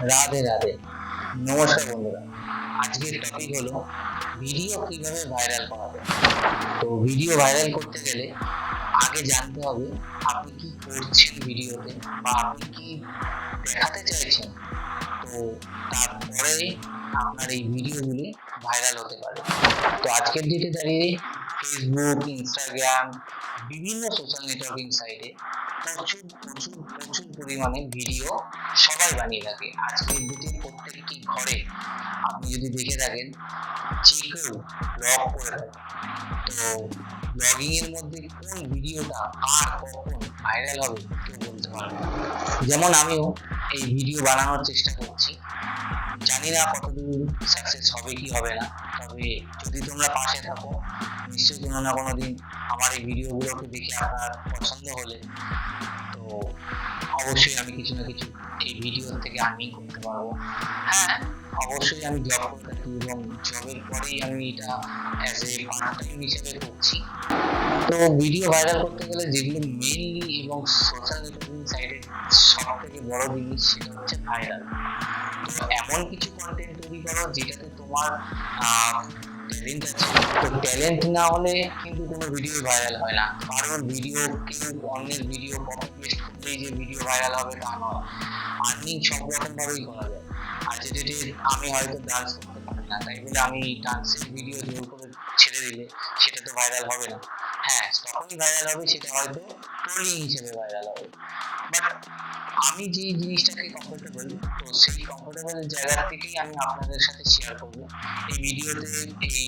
রাধে রাধে। নমস্কার বন্ধুরা। আজকের টপিক হলো ভিডিও কিভাবে ভাইরাল করা যায়। তো ভিডিও ভাইরাল করতে গেলে আগে জানতে হবে আপনি কি করছেন ভিডিওতে বা আপনি কি দেখাতে চাইছেন। তো তারপরে আপনার এই ভিডিওগুলি ভাইরাল হতে পারে। তো আজকের ডেটে দাঁড়িয়ে ফেসবুক, ইনস্টাগ্রাম, বিভিন্ন সোশ্যাল নেটওয়ার্কিং সাইটে প্রচুর পরিমাণে ভিডিও সবাই বানিয়ে থাকে। আজকের ডেটে প্রত্যেকটি ঘরে আপনি যদি দেখে থাকেন যে কেউ ব্লগ করে থাকে। তো ব্লগিং এর মধ্যে কোন ভিডিওটা আর কখন ভাইরাল হবে কেউ বলতে পারবে না। যেমন আমিও এই ভিডিও বানানোর চেষ্টা করছি, জানি না কতদূর সাকসেস হবে কি হবে না, তবে যদি তোমরা পাশে থাকো নিশ্চয়ই কোনো না কোনো দিন আমার এই ভিডিওগুলোকে দেখে আপনার পছন্দ হলে তো অবশ্যই আমি কিছু না কিছু এই ভিডিও থেকে আর্নিং করতে পারবো। হ্যাঁ, অবশ্যই আমি জব করে থাকি এবং জবের পরেই আমি এটা অ্যাজ এ পার্ট টাইম হিসেবে করছি। তো ভিডিও ভাইরাল করতে গেলে যেগুলো মেইনলি এবং সোশ্যাল নেটওয়ার্কিং সাইটের সব থেকে বড় জিনিস সেটা হচ্ছে ভাইরাল। তো এমন কিছু কন্টেন্ট তৈরি করো যেটাতে তোমার ট্যালেন্ট আছে। তো ট্যালেন্ট না হলে কিন্তু কোনো ভিডিও ভাইরাল হয় না, কারণ ভিডিও কেউ অন্যের ভিডিও কপি পেস্ট করলেই যে ভিডিও ভাইরাল হবে তা নয়। আর্নিং সব রকম ভাবেই করা যায়। আজকের ডেটে আমি হয়তো ডান্স করতে পারি না, তাই বলে আমি ডান্সের ভিডিও জোর করে ছেড়ে দিলে সেটা তো ভাইরাল হবে না। হ্যাঁ, তখনই ভাইরাল হবে সেটা হয়তো ট্রোলিং হিসেবে ভাইরাল হবে। বাট আমি যে জিনিসটাকে কমফোর্টেবল, তো সেই কমফোর্টেবল জায়গা থেকেই আমি আপনাদের সাথে শেয়ার করব। এই ভিডিওতে, এই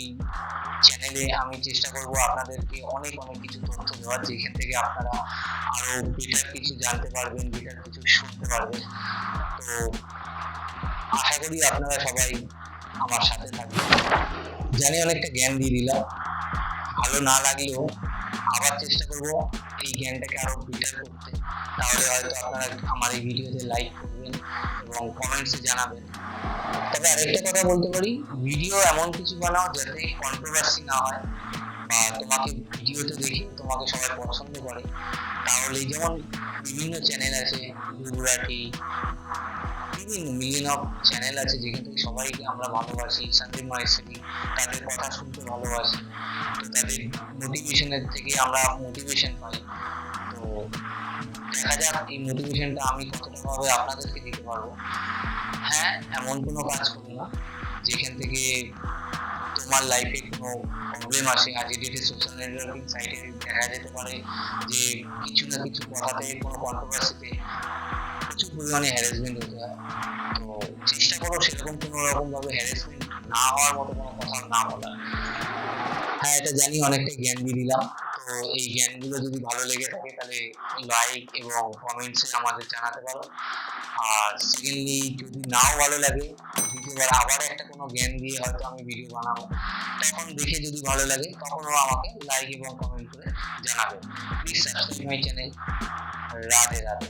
চ্যানেলে আমি চেষ্টা করব আপনাদেরকে অনেক কিছু তথ্য দেওয়ার, যেখান থেকে আপনারা আরো বেটার কিছু জানতে পারবেন, বেটার কিছু শুনতে পারবেন। তো আশা করি আপনারা সবাই আমার সাথে থাকবেন। জানি অনেকটা জ্ঞান দিয়ে দিলাম, ভালো না লাগলেও আবার চেষ্টা করব এই জ্ঞানটাকে আরো বেটার করতে। তাহলে হয়তো আপনারা আমার এই ভিডিওতে লাইক করবেন এবং কমেন্টসে জানাবেন। তবে আরেকটা কথা বলতে পারি, ভিডিও এমন কিছু বানাও যাতে কন্ট্রোভার্সি না হয় বা তোমাকে ভিডিওতে দেখে তোমাকে সবাই পছন্দ করে। তাহলে যেমন বিভিন্ন চ্যানেল আছে, গুজরাটি, বিভিন্ন মিলিয়ন অফ চ্যানেল আছে যেখান থেকে সবাইকে আমরা ভালোবাসি, সন্দীপ মাহেশ্বরী, তাদের কথা শুনতে ভালোবাসি। তো তাদের মোটিভেশনের থেকে আমরা মোটিভেশন পাই। তো দেখা যাক এই মোটিভেশনটা আমি কতটা ভাবে আপনাদেরকে দিতে পারবো। হ্যাঁ, এমন কোনো কাজ করবো না যেখান থেকে তোমার লাইফে কোনো প্রবলেম আসে। আজকের ডেটে সোশ্যাল নেটওয়ার্কিং সাইটে দেখা যেতে পারে যে কিছু না কিছু কথাতে, কোনো কন্ট্রোভার্সিতে প্রচুর পরিমাণে হ্যারাসমেন্ট হতে হয়। তো চেষ্টা করো সেরকম কোনো রকম ভাবে হ্যারাসমেন্ট না হওয়ার মতো কোনো কথা না বলা। হ্যাঁ, এটা জানি অনেকটা জ্ঞান দিয়ে দিলাম। তো এই জ্ঞানগুলো যদি ভালো লেগে থাকে তাহলে লাইক এবং কমেন্টসে আমাদের জানাতে পারো। আর সেকেন্ডলি যদি নাও ভালো লাগে, দ্বিতীয়বার আবার একটা কোনো জ্ঞান দিয়ে হয়তো আমি ভিডিও বানাবো, তখন দেখে যদি ভালো লাগে তখনও আমাকে লাইক এবং কমেন্ট করে জানাবেন। Please subscribe my channel. Radhe Radhe.